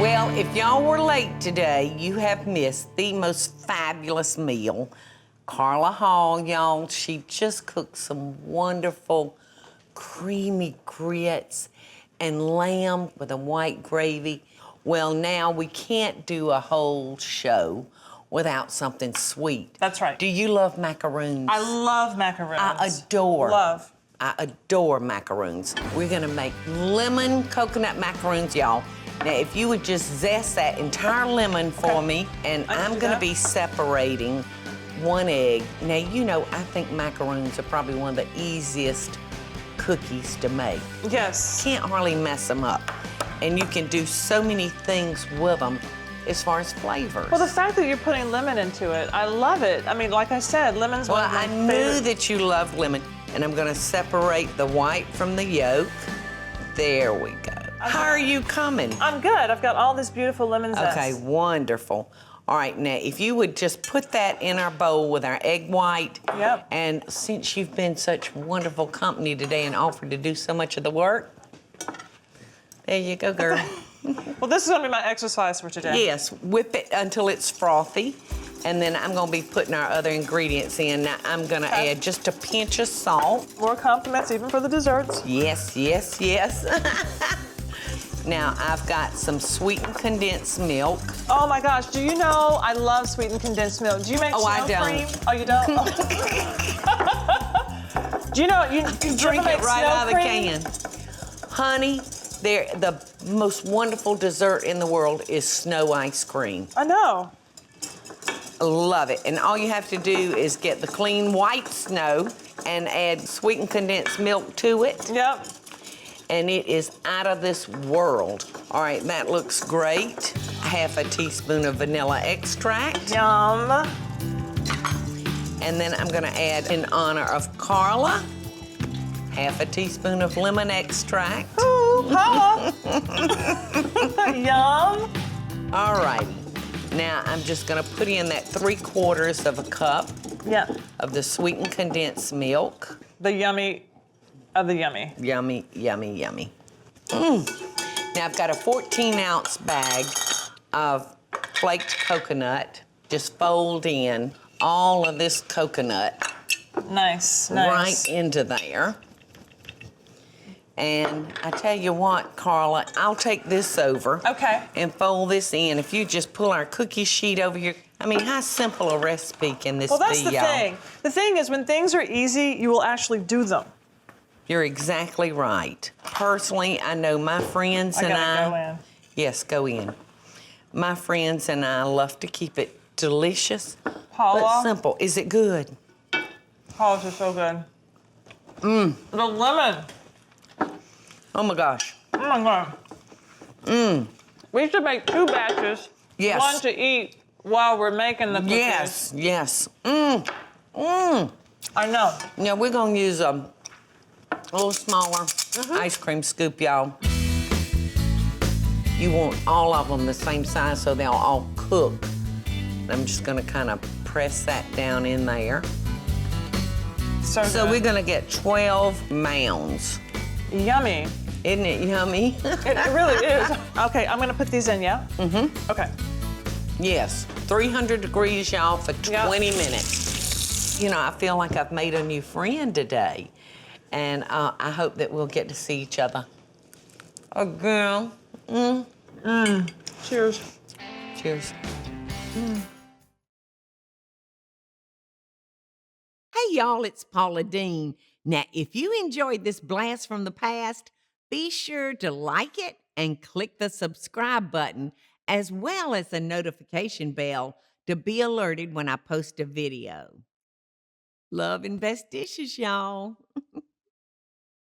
Well, if y'all were late today, you have missed the most fabulous meal. Carla Hall, y'all, she just cooked some wonderful creamy grits and lamb with a white gravy. Well, now we can't do a whole show without something sweet. That's right. Do you love macaroons? I love macaroons. I adore. Love. I adore macaroons. We're gonna make lemon coconut macaroons, y'all. Now, if you would just zest that entire lemon for me, and I'm gonna be separating 1 egg. Now, you know, I think macaroons are probably one of the easiest cookies to make. Yes. Can't hardly mess them up. And you can do so many things with them as far as flavors. Well, the fact that you're putting lemon into it, I love it. I mean, like I said, lemon's one of my Well, I knew favorite. that you love lemon, and I'm gonna separate the white from the yolk. There we go. How are you coming? I'm good. I've got all this beautiful lemon zest. Okay, wonderful. All right, now, if you would just put that in our bowl with our egg white. Yep. And since you've been such wonderful company today and offered to do so much of the work, there you go, girl. Well, this is gonna be my exercise for today. Yes, whip it until it's frothy. And then I'm gonna be putting our other ingredients in. Now, I'm gonna add just a pinch of salt. More compliments, even for the desserts. Yes, yes, yes. Now, I've got some sweetened condensed milk. Oh my gosh, do you know I love sweetened condensed milk? Do you make Oh, snow I don't. cream? Oh, you don't? Do you know, you Drink ever it make right snow out of the cream? can. Honey, the most wonderful dessert in the world is snow ice cream. I know. I love it. And all you have to do is get the clean white snow and add sweetened condensed milk to it. Yep. And it is out of this world. All right, that looks great. Half a teaspoon of vanilla extract. Yum. And then I'm gonna add, in honor of Carla, half a teaspoon of lemon extract. Ooh, Paula. Yum. All righty. Now I'm just gonna put in that 3/4 of a cup Yeah. of the sweetened condensed milk. The yummy of the yummy. Yummy, yummy, yummy. Now I've got a 14-ounce bag of flaked coconut. Just fold in all of this coconut Nice, right nice. into there. And I tell you what, Carla, I'll take this over. Okay. And fold this in. If you just pull our cookie sheet over here. I mean, how simple a recipe can this be, Well, that's the y'all? thing. The thing is, when things are easy, you will actually do them. You're exactly right. Personally, I know my friends and gotta go in. Yes, go in. My friends and I love to keep it delicious, Paula? but simple. Is it good? Oh, this is so good. The lemon. Oh my gosh. Oh my God. We should make 2 batches. Yes. One to eat while we're making the cookies. Yes, yes. I know. Now we're gonna use a little smaller ice cream scoop, y'all. You want all of them the same size so they'll all cook. I'm just gonna kind of press that down in there. So So good. we're gonna get 12 mounds. Yummy. Isn't it yummy? It really is. Okay, I'm gonna put these in, yeah? Mm-hmm. Okay. Yes, 300 degrees, y'all, for Yeah. 20 minutes. You know, I feel like I've made a new friend today, and I hope that we'll get to see each other again. Cheers. Cheers. Hey, y'all, it's Paula Deen. Now, if you enjoyed this blast from the past, be sure to like it and click the subscribe button, as well as the notification bell to be alerted when I post a video. Love and best dishes, y'all.